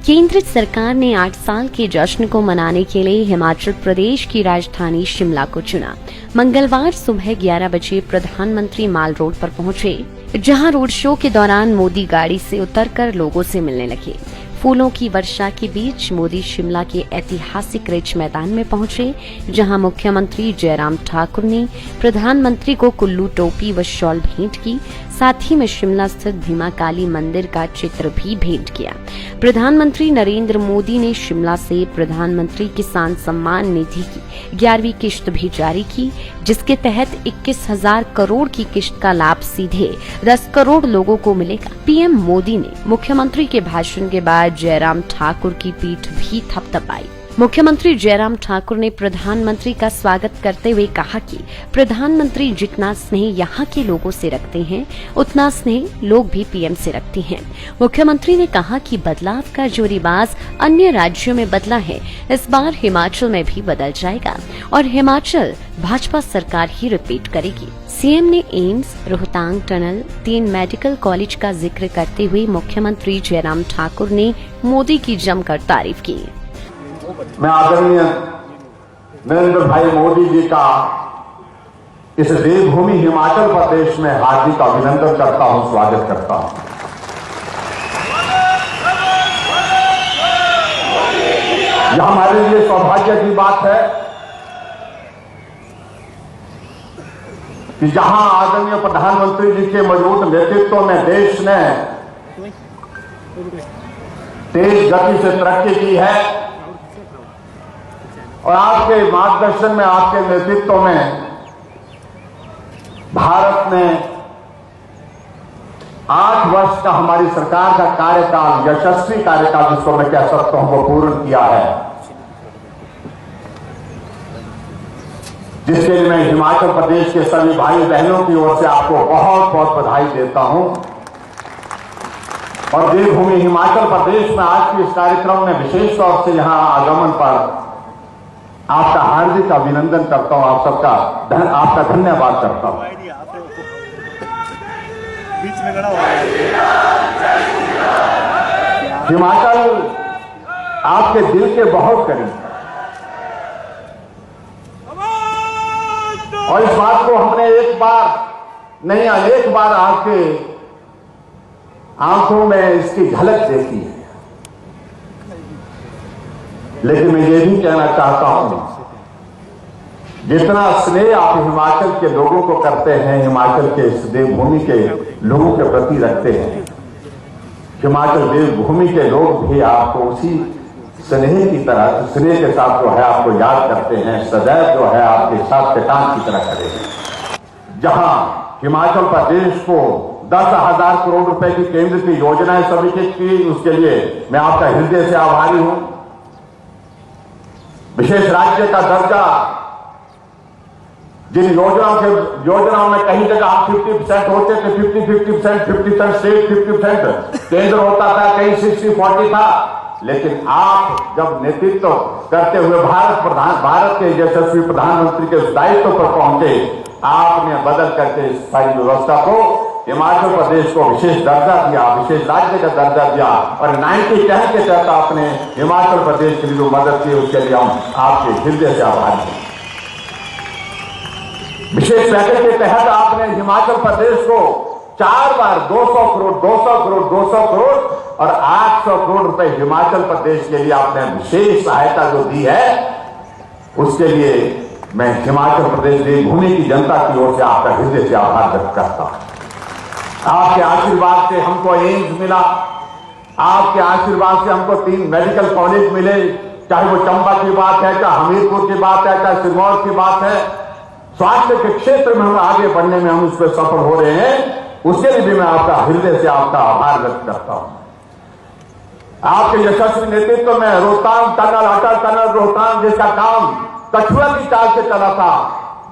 केंद्र सरकार ने 8 साल के जश्न को मनाने के लिए हिमाचल प्रदेश की राजधानी शिमला को चुना। मंगलवार सुबह 11 बजे प्रधानमंत्री माल रोड पर पहुंचे, जहां रोड शो के दौरान मोदी गाड़ी से उतरकर लोगों से मिलने लगे। फूलों की वर्षा के बीच मोदी शिमला के ऐतिहासिक रिज मैदान में पहुंचे, जहां मुख्यमंत्री जयराम ठाकुर ने प्रधानमंत्री को कुल्लू टोपी व शॉल भेंट की। साथ ही में शिमला स्थित भीमा काली मंदिर का चित्र भी भेंट किया। प्रधानमंत्री नरेंद्र मोदी ने शिमला से प्रधानमंत्री किसान सम्मान निधि की 11वीं किश्त भी जारी की, जिसके तहत 21,000 करोड़ की किश्त का लाभ सीधे 10 करोड़ लोगों को मिलेगा। पीएम मोदी ने मुख्यमंत्री के भाषण के बाद जयराम ठाकुर की पीठ भी थपथपाई। मुख्यमंत्री जयराम ठाकुर ने प्रधानमंत्री का स्वागत करते हुए कहा कि प्रधानमंत्री जितना स्नेह यहाँ के लोगों से रखते हैं, उतना स्नेह लोग भी पीएम से रखते हैं। मुख्यमंत्री ने कहा कि बदलाव का जो रिवाज अन्य राज्यों में बदला है, इस बार हिमाचल में भी बदल जाएगा और हिमाचल भाजपा सरकार ही रिपीट करेगी। सीएम ने AIIMS, Rohtang tunnel, 3 medical college का जिक्र करते हुए मुख्यमंत्री जयराम ठाकुर ने मोदी की जमकर तारीफ की। मैं आदरणीय नरेंद्र भाई मोदी जी का इस देवभूमि हिमाचल प्रदेश में हार्दिक अभिनंदन करता हूं, स्वागत करता हूं। यह हमारे लिए सौभाग्य की बात है कि जहां आदरणीय प्रधानमंत्री जी के मौजूद नेतृत्व में देश ने तेज गति से तरक्की की है और आपके मार्गदर्शन में, आपके नेतृत्व में भारत ने 8 वर्ष का हमारी सरकार का कार्यकाल, यशस्वी कार्यकाल जिसको मैं कह सकता हूं, वो पूर्ण किया है, जिसके लिए मैं हिमाचल प्रदेश के सभी भाई बहनों की ओर से आपको बहुत बहुत बधाई देता हूं। और देवभूमि हिमाचल प्रदेश में आज के इस कार्यक्रम में विशेष तौर से यहां आगमन पर आपका हार्दिक अभिनंदन करता हूं, आप सबका आपका धन्यवाद करता हूं। हिमाचल आपके दिल के बहुत करीब है और इस बात को हमने एक बार नहीं, अनेक बार आपके आंखों में इसकी झलक देखी है। लेकिन मैं ये भी कहना चाहता हूं, जितना स्नेह आप हिमाचल के लोगों को करते हैं, हिमाचल के इस देवभूमि के लोगों के प्रति रखते हैं, हिमाचल देवभूमि के लोग भी आपको उसी स्नेह की तरह, स्नेह के साथ जो है आपको याद करते हैं, सदैव जो है आपके साथ चट्टान की तरह खड़े हैं। जहां हिमाचल प्रदेश को 10,000 करोड़ रुपए की केंद्र की योजनाएं स्वीकृत की, उसके लिए मैं आपका हृदय से आभारी हूं। विशेष राज्य का दर्जा, जिन योजनाओं में कहीं जगह आप 50% होते थे, 50% स्टेट, 50% केंद्र होता था, कहीं 60-40 था, लेकिन आप जब नेतृत्व करते हुए भारत के यशस्वी प्रधानमंत्री के दायित्व पर पहुंचे, आपने बदल करके इस सारी व्यवस्था को, हिमाचल प्रदेश को विशेष दर्जा दिया, विशेष राज्य का दर्जा दिया और 90-10 के तहत आपने हिमाचल प्रदेश के लिए जो मदद की, उसके लिए हम आपके हृदय से आभारी हैं। विशेष पैकेज के तहत आपने हिमाचल प्रदेश को 4 बार 200 करोड़, 200 करोड़, 200 करोड़ और 800 करोड़ रुपए हिमाचल प्रदेश के लिए आपने विशेष सहायता जो दी है, उसके लिए मैं हिमाचल प्रदेश देवभूमि की जनता की ओर से आपका हृदय से आभार व्यक्त करता हूं। आपके आशीर्वाद से हमको एम्स मिला, आपके आशीर्वाद से हमको 3 मेडिकल कॉलेज मिले, चाहे वो चंबा की बात है, चाहे हमीरपुर की बात है, चाहे सिरमौर की बात है। स्वास्थ्य के क्षेत्र में हम आगे बढ़ने में हम उस पर सफल हो रहे हैं, उसके लिए भी मैं आपका हृदय से आपका आभार व्यक्त करता हूं। आपके यशस्वी नेतृत्व में रोहतांग टनल, अटल टनल रोहतांग जिसका काम कछुआ की चाल से चला था,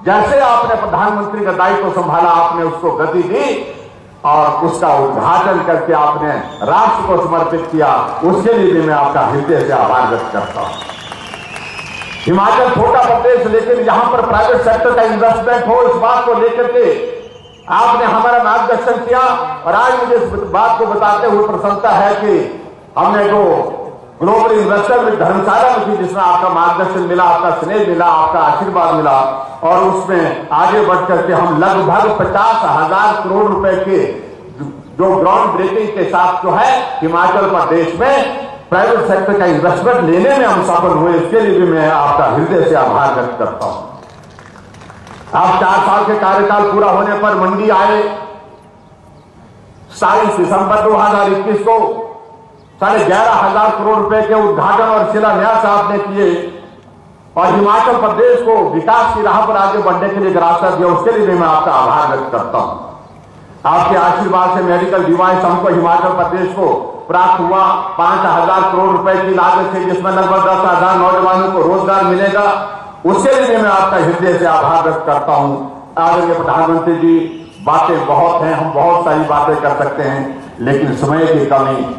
जैसे आपने प्रधानमंत्री का दायित्व संभाला, आपने उसको गति दी और उसका उद्घाटन करके आपने राष्ट्र को समर्पित किया, उसके लिए भी मैं आपका हृदय से आभार व्यक्त करता हूं। हिमाचल छोटा प्रदेश, लेकिन यहां पर प्राइवेट सेक्टर का इन्वेस्टमेंट हो, इस बात को लेकर के आपने हमारा मार्गदर्शन किया और आज मुझे इस बात को बताते हुए प्रसन्नता है कि हमने जो ग्लोबल इन्वेस्टर में धर्मशाला में थी, जिसमें आपका मार्गदर्शन मिला, आपका स्नेह मिला, आपका आशीर्वाद मिला, और उसमें आगे बढ़ करके हम लगभग 50,000 करोड़ रुपए के जो ग्राउंड ब्रेकिंग के साथ जो है हिमाचल प्रदेश में प्राइवेट सेक्टर का इन्वेस्टमेंट लेने में हम सफल हुए। इसके लिए भी मैं आपका हृदय से आभार व्यक्त करता हूं। आप 4 साल के कार्यकाल पूरा होने पर मंडी आए। 27 दिसंबर 2021 को 11,500 करोड़ रुपए के उद्घाटन और शिलान्यास आपने किए और हिमाचल प्रदेश को विकास की राह पर आगे बढ़ने के लिए रास्ता दिया। उसके लिए भी मैं आपका आभार व्यक्त करता हूं। आपके आशीर्वाद से मेडिकल डिवाइस हमको हिमाचल प्रदेश को प्राप्त हुआ 5,000 करोड़ रुपए की लागत से, जिसमें लगभग 10,000 नौजवानों को रोजगार मिलेगा। उसके लिए मैं आपका हृदय से आभार व्यक्त करता हूं। आदरणीय प्रधानमंत्री जी, बातें बहुत हैं, हम बहुत सारी बातें कर सकते हैं, लेकिन समय की कमी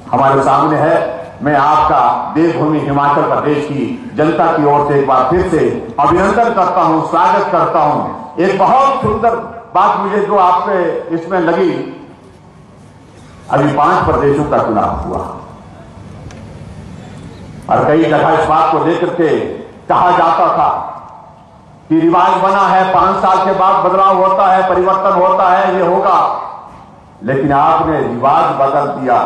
हमारे सामने है। मैं आपका देवभूमि हिमाचल प्रदेश की जनता की ओर से एक बार फिर से अभिनंदन करता हूं, स्वागत करता हूं। एक बहुत सुंदर बात मुझे जो आपके इसमें लगी, अभी 5 प्रदेशों का चुनाव हुआ और कई जगह इस बात को लेकर के कहा जाता था कि रिवाज बना है, 5 साल के बाद बदलाव होता है, परिवर्तन होता है, ये होगा। लेकिन आपने रिवाज बदल दिया,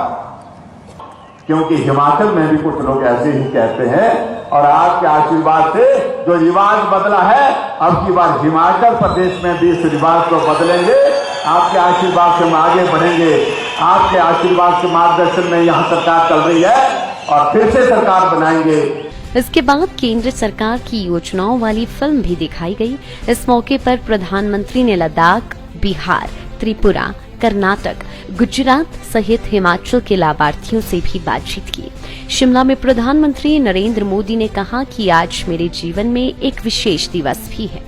क्योंकि हिमाचल में भी कुछ लोग ऐसे ही कहते हैं और आपके आशीर्वाद से जो रिवाज बदला है, अब की बार हिमाचल प्रदेश में भी इस रिवाज को बदलेंगे। आपके आशीर्वाद से हम आगे बढ़ेंगे। आपके आशीर्वाद के मार्गदर्शन में यहां सरकार चल रही है और फिर से सरकार बनाएंगे। इसके बाद केंद्र सरकार की योजनाओं वाली फिल्म भी दिखाई गई। इस मौके पर प्रधानमंत्री ने लद्दाख, बिहार, त्रिपुरा, कर्नाटक, गुजरात सहित हिमाचल के लाभार्थियों से भी बातचीत की। शिमला में प्रधानमंत्री नरेंद्र मोदी ने कहा कि आज मेरे जीवन में एक विशेष दिवस भी है।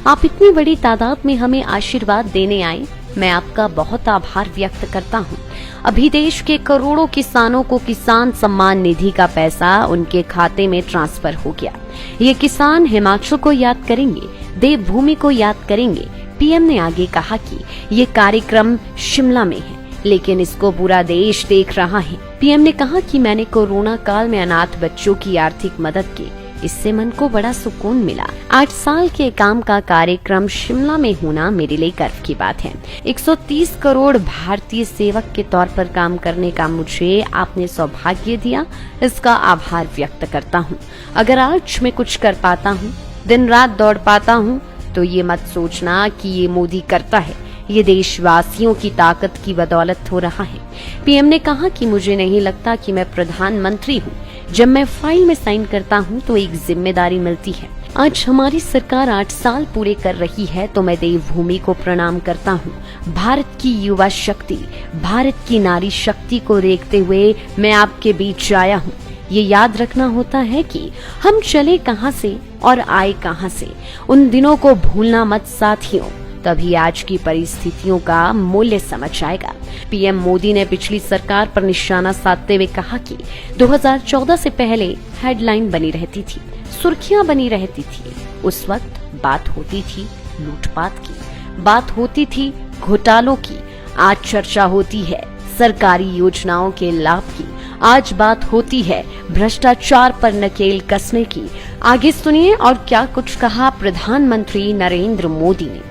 आप इतनी बड़ी तादाद में हमें आशीर्वाद देने आए, मैं आपका बहुत आभार व्यक्त करता हूं। अभी देश के करोड़ों किसानों को किसान सम्मान निधि का पैसा उनके खाते में ट्रांसफर हो गया। ये किसान हिमाचल को याद करेंगे, देवभूमि को याद करेंगे। पीएम ने आगे कहा कि ये कार्यक्रम शिमला में है, लेकिन इसको पूरा देश देख रहा है। पीएम ने कहा कि मैंने कोरोना काल में अनाथ बच्चों की आर्थिक मदद की, इससे मन को बड़ा सुकून मिला। 8 साल के काम का कार्यक्रम शिमला में होना मेरे लिए गर्व की बात है। 130 करोड़ भारतीय सेवक के तौर पर काम करने का मुझे आपने सौभाग्य दिया, इसका आभार व्यक्त करता हूँ। अगर आज मैं कुछ कर पाता हूँ, दिन रात दौड़ पाता हूँ, तो ये मत सोचना कि ये मोदी करता है, ये देशवासियों की ताकत की बदौलत हो रहा है। पीएम ने कहा कि मुझे नहीं लगता कि मैं प्रधानमंत्री हूँ। जब मैं फाइल में साइन करता हूँ तो एक जिम्मेदारी मिलती है। आज हमारी सरकार 8 साल पूरे कर रही है, तो मैं देवभूमि को प्रणाम करता हूँ। भारत की युवा शक्ति, भारत की नारी शक्ति को देखते हुए मैं आपके बीच आया हूँ। ये याद रखना होता है कि हम चले कहाँ से और आए कहाँ से। उन दिनों को भूलना मत साथियों, तभी आज की परिस्थितियों का मूल्य समझ आएगा। पीएम मोदी ने पिछली सरकार पर निशाना साधते हुए कहा कि 2014 से पहले हेडलाइन बनी रहती थी, सुर्खियां बनी रहती थी। उस वक्त बात होती थी लूटपाट की, बात होती थी घोटालों की। आज चर्चा होती है सरकारी योजनाओं के लाभ की। आज बात होती है भ्रष्टाचार पर नकेल कसने की। आगे सुनिए और क्या कुछ कहा प्रधानमंत्री नरेंद्र मोदी ने।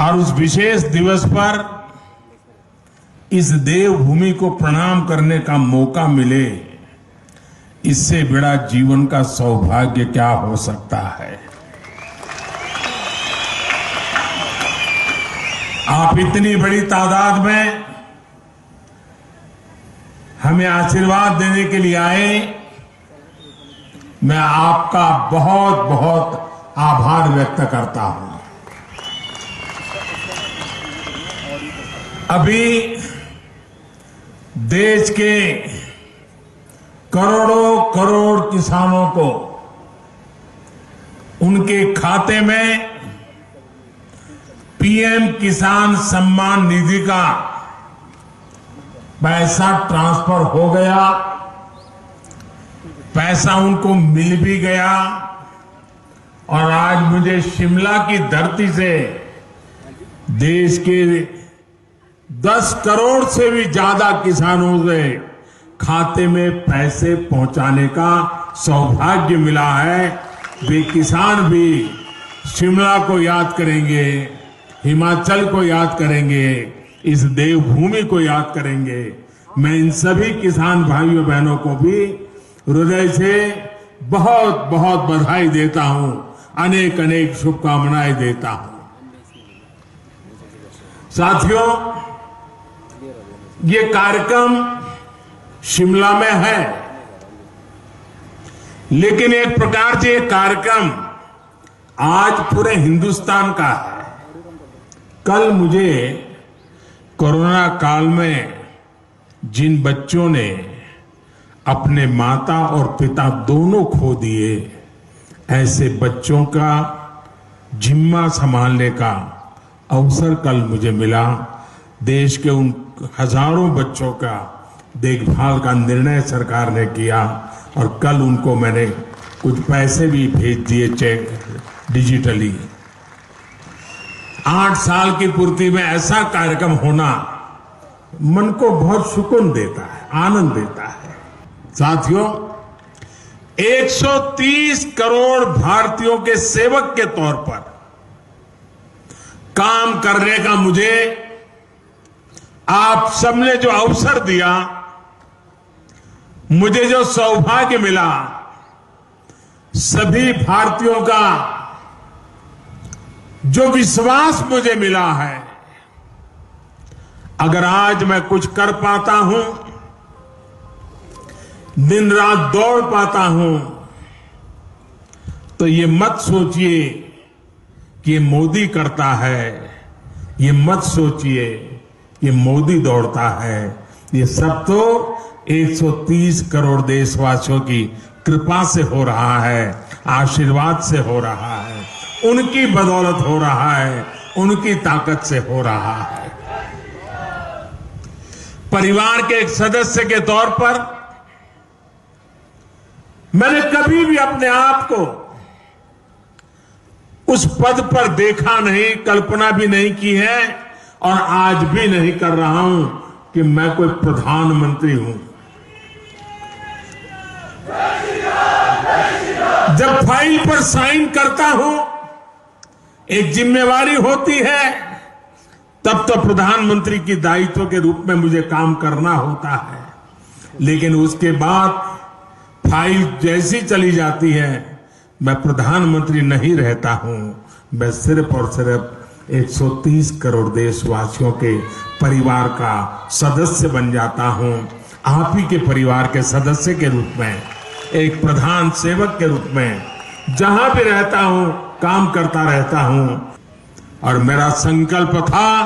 और उस विशेष दिवस पर इस देवभूमि को प्रणाम करने का मौका मिले, इससे बड़ा जीवन का सौभाग्य क्या हो सकता है। आप इतनी बड़ी तादाद में हमें आशीर्वाद देने के लिए आए, मैं आपका बहुत बहुत आभार व्यक्त करता हूं। अभी देश के करोड़ों करोड़ किसानों को उनके खाते में पीएम किसान सम्मान निधि का पैसा ट्रांसफर हो गया, पैसा उनको मिल भी गया। और आज मुझे शिमला की धरती से देश के 10 करोड़ से भी ज्यादा किसानों से खाते में पैसे पहुंचाने का सौभाग्य मिला है, वे किसान भी शिमला को याद करेंगे, हिमाचल को याद करेंगे, इस देवभूमि को याद करेंगे। मैं इन सभी किसान भाइयों बहनों को भी हृदय से बहुत बहुत बधाई देता हूं, अनेक अनेक शुभकामनाएं देता हूं। साथियों, ये कार्यक्रम शिमला में है, लेकिन एक प्रकार से ये कार्यक्रम आज पूरे हिंदुस्तान का है। कल मुझे कोरोना काल में जिन बच्चों ने अपने माता और पिता दोनों खो दिए, ऐसे बच्चों का जिम्मा संभालने का अवसर कल मुझे मिला। देश के उन हजारों बच्चों का देखभाल का निर्णय सरकार ने किया और कल उनको मैंने कुछ पैसे भी भेज दिए चेक डिजिटली। 8 साल की पूर्ति में ऐसा कार्यक्रम होना मन को बहुत सुकून देता है, आनंद देता है। साथियों, 130 करोड़ भारतीयों के सेवक के तौर पर काम करने का मुझे आप सबने जो अवसर दिया, मुझे जो सौभाग्य मिला, सभी भारतीयों का जो विश्वास मुझे मिला है, अगर आज मैं कुछ कर पाता हूं, दिन रात दौड़ पाता हूं, तो ये मत सोचिए कि ये मोदी करता है, ये मत सोचिए ये मोदी दौड़ता है। ये सब तो 130 करोड़ देशवासियों की कृपा से हो रहा है, आशीर्वाद से हो रहा है, उनकी बदौलत हो रहा है, उनकी ताकत से हो रहा है। परिवार के एक सदस्य के तौर पर मैंने कभी भी अपने आप को उस पद पर देखा नहीं, कल्पना भी नहीं की है और आज भी नहीं कर रहा हूं कि मैं कोई प्रधानमंत्री हूं। जब फाइल पर साइन करता हूं, एक जिम्मेवारी होती है, तब तो प्रधानमंत्री की दायित्व के रूप में मुझे काम करना होता है। लेकिन उसके बाद फाइल जैसी चली जाती है, मैं प्रधानमंत्री नहीं रहता हूं। मैं सिर्फ और सिर्फ 130 करोड़ देशवासियों के परिवार का सदस्य बन जाता हूं। आप ही के परिवार के सदस्य के रूप में, एक प्रधान सेवक के रूप में जहां भी रहता हूं, काम करता रहता हूं। और मेरा संकल्प था,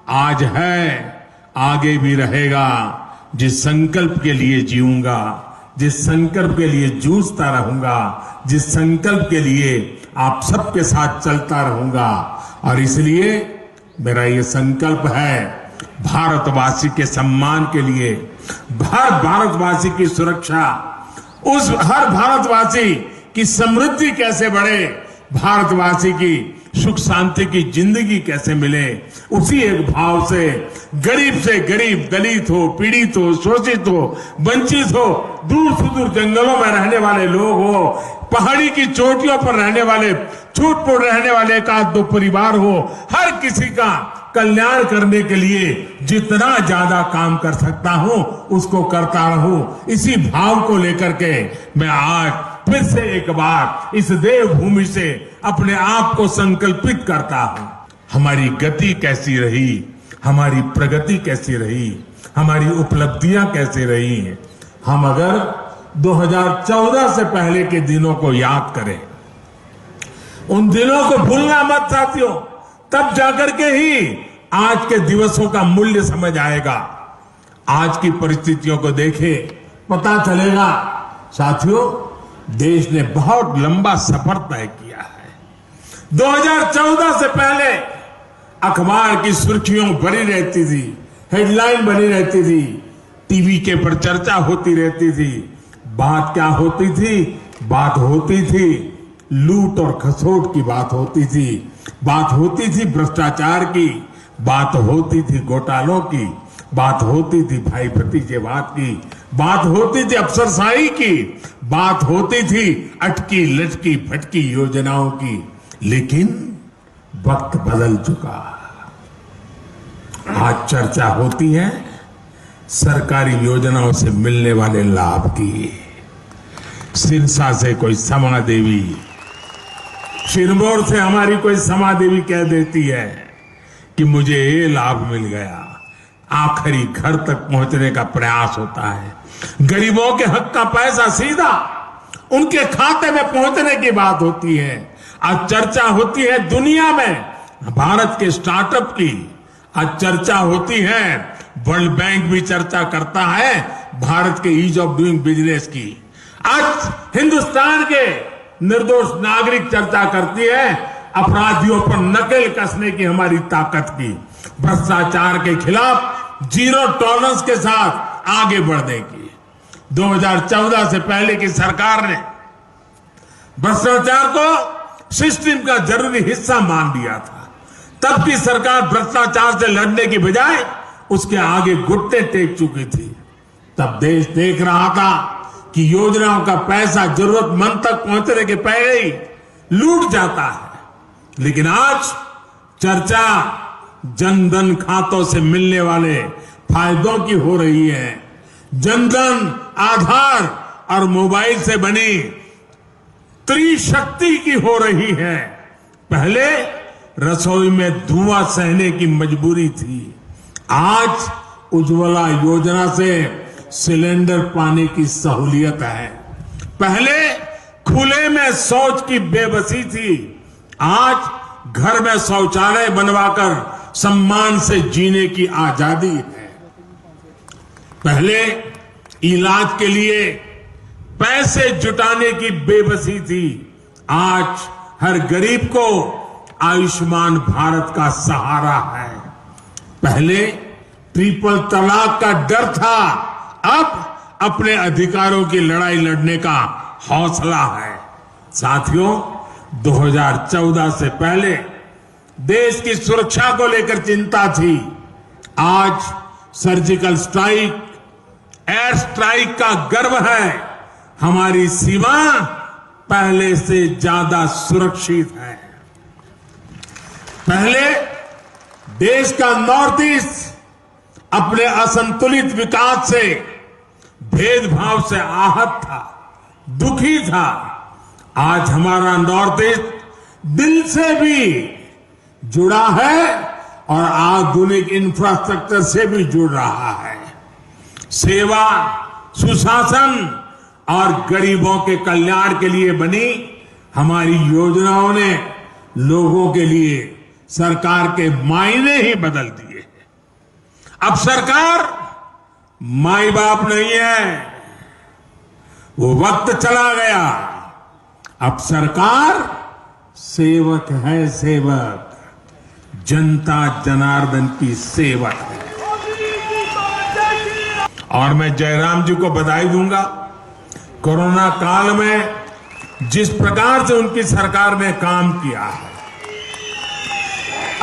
आज है, आगे भी रहेगा। जिस संकल्प के लिए जीऊंगा, जिस संकल्प के लिए जूझता रहूंगा, जिस संकल्प के लिए आप सबके साथ चलता रहूंगा। और इसलिए मेरा ये संकल्प है, भारतवासी के सम्मान के लिए, हर भारतवासी की सुरक्षा, उस हर भारतवासी की समृद्धि कैसे बढ़े, भारतवासी की सुख शांति की जिंदगी कैसे मिले, उसी एक भाव से गरीब, दलित हो, पीड़ित हो, शोषित हो, वंचित हो, दूर सुदूर जंगलों में रहने वाले लोग हो, पहाड़ी की चोटियों पर रहने वाले, छूट-फूट रहने वाले एक आध दो परिवार हो, हर किसी का कल्याण करने के लिए जितना ज्यादा काम कर सकता हूं, उसको करता रहूं। इसी भाव को लेकर के मैं आज फिर से एक बार इस देवभूमि से अपने आप को संकल्पित करता हूं। हमारी गति कैसी रही, हमारी प्रगति कैसी रही, हमारी उपलब्धियां कैसी रही। हम अगर 2014 से पहले के दिनों को याद करें, उन दिनों को भूलना मत साथियों, तब जाकर के ही आज के दिवसों का मूल्य समझ आएगा। आज की परिस्थितियों को देखें, पता चलेगा साथियों, देश ने बहुत लंबा सफर तय किया है। 2014 से पहले अखबार की सुर्खियों भरी रहती थी, हेडलाइन बनी रहती थी, टीवी के पर चर्चा होती रहती थी। बात क्या होती थी? बात होती थी लूट और खसोट की बात होती थी, बात होती थी भ्रष्टाचार की, बात होती थी घोटालों की, बात होती थी भाई भतीजेवाद की, बात होती थी अफसरशाही की, बात होती थी अटकी लटकी फटकी योजनाओं की, लेकिन वक्त बदल चुका। आज चर्चा होती है सरकारी योजनाओं से मिलने वाले लाभ की। सिरसा से कोई समा देवी, सिरमौर से हमारी कोई समा देवी कह देती है कि मुझे ये लाभ मिल गया। आखिरी घर तक पहुंचने का प्रयास होता है। गरीबों के हक का पैसा सीधा उनके खाते में पहुंचने की बात होती है। आज चर्चा होती है दुनिया में भारत के स्टार्टअप की, आज चर्चा होती है, वर्ल्ड बैंक भी चर्चा करता है भारत के ईज ऑफ डूइंग बिजनेस की। आज हिंदुस्तान के निर्दोष नागरिक चर्चा करती है अपराधियों पर नकेल कसने की हमारी ताकत की, भ्रष्टाचार के खिलाफ जीरो टॉलरेंस के साथ आगे बढ़ने की। 2014 से पहले की सरकार ने भ्रष्टाचार को सिस्टम का जरूरी हिस्सा मान लिया था। तब की सरकार भ्रष्टाचार से लड़ने की बजाय उसके आगे घुटने टेक चुकी थी। तब देश देख रहा था कि योजनाओं का पैसा जरूरतमंद तक पहुंचने के पहले ही लूट जाता है। लेकिन आज चर्चा जनधन खातों से मिलने वाले फायदों की हो रही है। जनधन, आधार और मोबाइल से बनी त्रिशक्ति की हो रही है। पहले रसोई में धुआं सहने की मजबूरी थी, आज उज्ज्वला योजना से सिलेंडर पाने की सहूलियत है। पहले खुले में शौच की बेबसी थी, आज घर में शौचालय बनवाकर सम्मान से जीने की आजादी है। पहले इलाज के लिए पैसे जुटाने की बेबसी थी, आज हर गरीब को आयुष्मान भारत का सहारा है। पहले ट्रिपल तलाक का डर था, अब अपने अधिकारों की लड़ाई लड़ने का हौसला है। साथियों, 2014 से पहले देश की सुरक्षा को लेकर चिंता थी, आज सर्जिकल स्ट्राइक, एयर स्ट्राइक का गर्व है। हमारी सीमा पहले से ज्यादा सुरक्षित है। पहले देश का नॉर्थ ईस्ट अपने असंतुलित विकास से, भेदभाव से आहत था, दुखी था। आज हमारा नॉर्थ ईस्ट दिल से भी जुड़ा है और आधुनिक इंफ्रास्ट्रक्चर से भी जुड़ रहा है। सेवा, सुशासन और गरीबों के कल्याण के लिए बनी हमारी योजनाओं ने लोगों के लिए सरकार के मायने ही बदल दिए। अब सरकार माई बाप नहीं है, वो वक्त चला गया। अब सरकार सेवक है, सेवक, जनता जनार्दन की सेवक है। और मैं जयराम जी को बधाई दूंगा, कोरोना काल में जिस प्रकार से उनकी सरकार ने काम किया है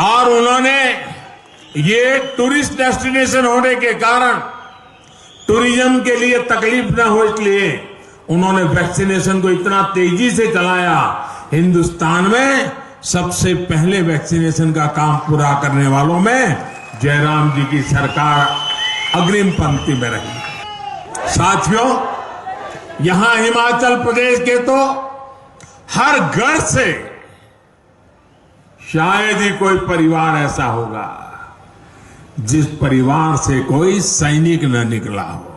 और उन्होंने ये टूरिस्ट डेस्टिनेशन होने के कारण टूरिज्म के लिए तकलीफ न हो, इसलिए उन्होंने वैक्सीनेशन को इतना तेजी से चलाया। हिंदुस्तान में सबसे पहले वैक्सीनेशन का काम पूरा करने वालों में जयराम जी की सरकार अग्रिम पंक्ति में रही। साथियों, यहां हिमाचल प्रदेश के तो हर घर से शायद ही कोई परिवार ऐसा होगा जिस परिवार से कोई सैनिक न निकला हो।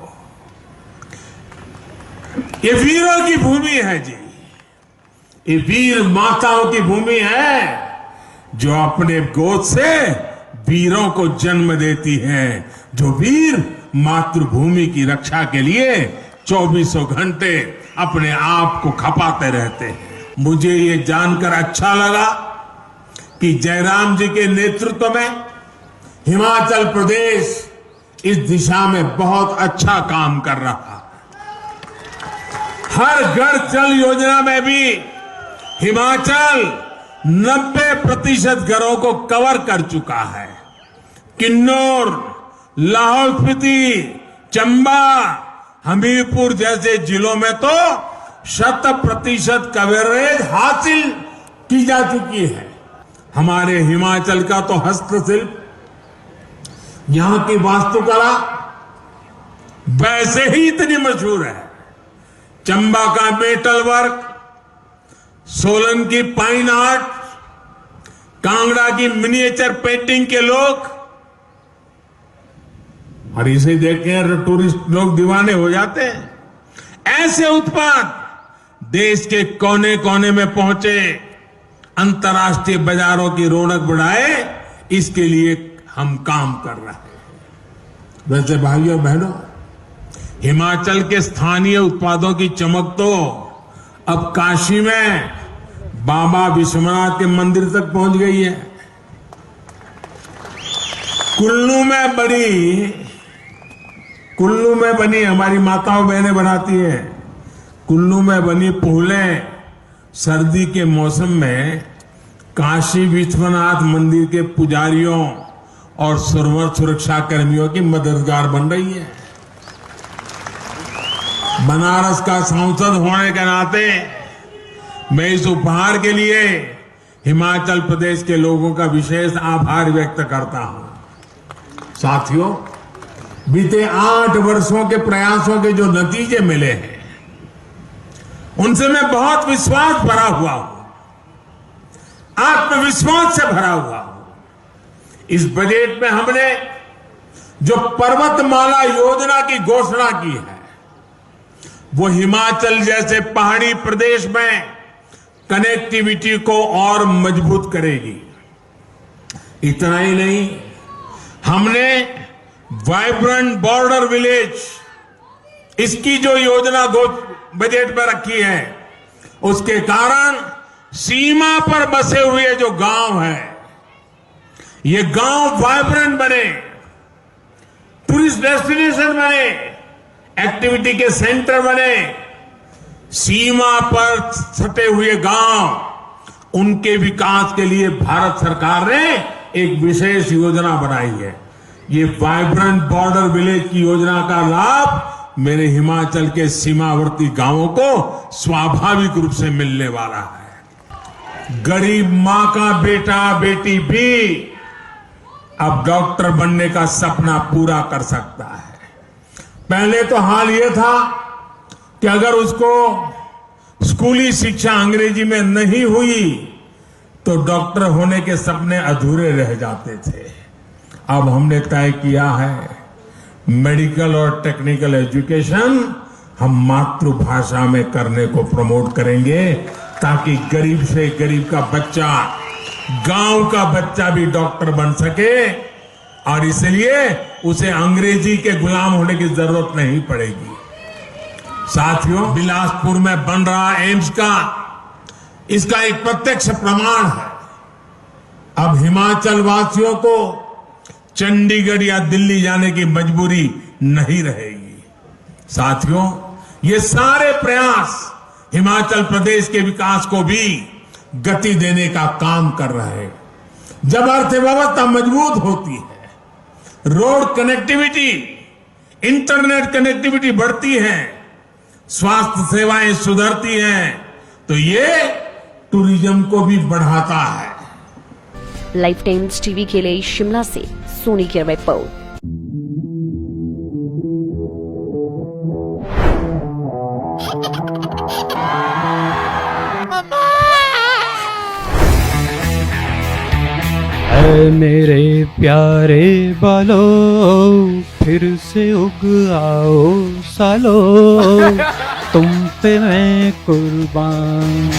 ये वीरों की भूमि है जी, ये वीर माताओं की भूमि है जो अपने गोद से वीरों को जन्म देती हैं, जो वीर मातृभूमि की रक्षा के लिए 24 घंटे अपने आप को खपाते रहते हैं। मुझे ये जानकर अच्छा लगा कि जयराम जी के नेतृत्व में हिमाचल प्रदेश इस दिशा में बहुत अच्छा काम कर रहा है। हर घर जल योजना में भी हिमाचल 90% घरों को कवर कर चुका है। किन्नौर, लाहौल स्पीति, चंबा, हमीरपुर जैसे जिलों में तो 100% कवरेज हासिल की जा चुकी है। हमारे हिमाचल का तो हस्तशिल्प, यहां की वास्तुकला वैसे ही इतनी मशहूर है। चंबा का मेटल वर्क, सोलन की पाइन आर्ट, कांगड़ा की मिनिएचर पेंटिंग के लोग, और इसे देख के टूरिस्ट लोग दीवाने हो जाते हैं। ऐसे उत्पाद देश के कोने कोने में पहुंचे, अंतर्राष्ट्रीय बाजारों की रौनक बढ़ाए, इसके लिए हम काम कर रहे हैं। वैसे भाइयों बहनों, हिमाचल के स्थानीय उत्पादों की चमक तो अब काशी में बाबा विश्वनाथ के मंदिर तक पहुंच गई है। कुल्लू में बनी हमारी माताओं बहनें बनाती हैं। कुल्लू में बनी पुहलें सर्दी के मौसम में काशी विश्वनाथ मंदिर के पुजारियों और सर्वर सुरक्षा कर्मियों की मददगार बन रही है। बनारस का सांसद होने के नाते मैं इस उपहार के लिए हिमाचल प्रदेश के लोगों का विशेष आभार व्यक्त करता हूं। साथियों, बीते 8 वर्षों के प्रयासों के जो नतीजे मिले हैं, उनसे मैं बहुत विश्वास भरा हुआ हूं, आत्मविश्वास से भरा हुआ हूं। इस बजट में हमने जो पर्वतमाला योजना की घोषणा की है, वो हिमाचल जैसे पहाड़ी प्रदेश में कनेक्टिविटी को और मजबूत करेगी। इतना ही नहीं, हमने वाइब्रेंट बॉर्डर विलेज, इसकी जो योजना बजट में रखी है, उसके कारण सीमा पर बसे हुए जो गांव हैं, ये गांव वाइब्रेंट बने, टूरिस्ट डेस्टिनेशन बने, एक्टिविटी के सेंटर बने। सीमा पर सटे हुए गांव, उनके विकास के लिए भारत सरकार ने एक विशेष योजना बनाई है। ये वाइब्रेंट बॉर्डर विलेज की योजना का लाभ मेरे हिमाचल के सीमावर्ती गांवों को स्वाभाविक रूप से मिलने वाला है। गरीब मां का बेटा बेटी भी अब डॉक्टर बनने का सपना पूरा कर सकता है। पहले तो हाल ये था कि अगर उसको स्कूली शिक्षा अंग्रेजी में नहीं हुई तो डॉक्टर होने के सपने अधूरे रह जाते थे। अब हमने तय किया है, मेडिकल और टेक्निकल एजुकेशन हम मातृभाषा में करने को प्रमोट करेंगे, ताकि गरीब से गरीब का बच्चा, गांव का बच्चा भी डॉक्टर बन सके, और इसलिए उसे अंग्रेजी के गुलाम होने की जरूरत नहीं पड़ेगी। साथियों, बिलासपुर में बन रहा एम्स इसका एक प्रत्यक्ष प्रमाण है। अब हिमाचल वासियों को चंडीगढ़ या दिल्ली जाने की मजबूरी नहीं रहेगी। साथियों, ये सारे प्रयास हिमाचल प्रदेश के विकास को भी गति देने का काम कर रहे हैं। जब अर्थव्यवस्था मजबूत होती है, रोड कनेक्टिविटी, इंटरनेट कनेक्टिविटी बढ़ती है, स्वास्थ्य सेवाएं सुधरती हैं, तो ये टूरिज्म को भी बढ़ाता है। लाइफ टाइम्स टीवी के लिए शिमला से सोनी की रिपोर्ट। ऐ मेरे प्यारे बालो, फिर से उग आओ सालो, तुम पे मैं कुर्बान।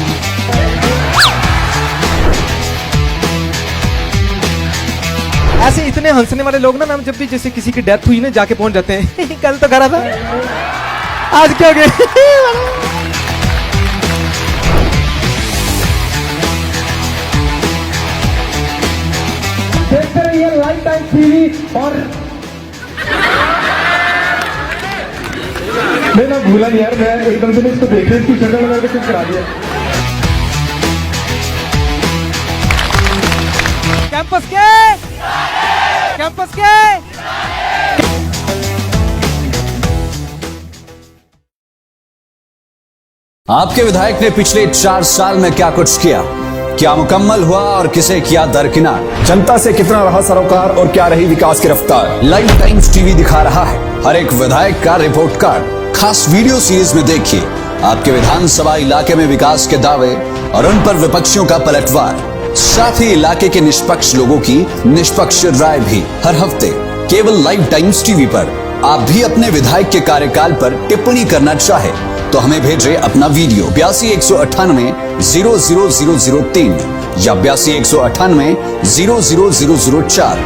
ऐसे इतने हंसने वाले लोग ना मैम, जब भी जैसे किसी की डेथ हुई ना, जाके पहुंच जाते हैं कल तो करा था, आज क्या हो गया। देखते रहिए लाइफ टाइम टीवी। और मैं भूला नहीं यार, मैं एकदम से इसको देख रही, इसकी शक्ल लगा के कुछ करा दिया। कैंपस के आपके विधायक ने पिछले 4 साल में क्या कुछ किया, क्या मुकम्मल हुआ और किसे किया दरकिनार, जनता से कितना रहा सरोकार और क्या रही विकास की रफ्तार। लाइव टाइम्स टीवी दिखा रहा है हर एक विधायक का रिपोर्ट कार्ड। खास वीडियो सीरीज में देखिए आपके विधानसभा इलाके में विकास के दावे और उन पर विपक्षियों का पलटवार, साथ ही इलाके के निष्पक्ष लोगों की निष्पक्ष राय भी हर हफ्ते केवल लाइव टाइम्स टीवी पर। आप भी अपने विधायक के कार्यकाल पर टिप्पणी करना चाहे तो हमें भेजें अपना वीडियो 82 198 00003 या 82 198 00004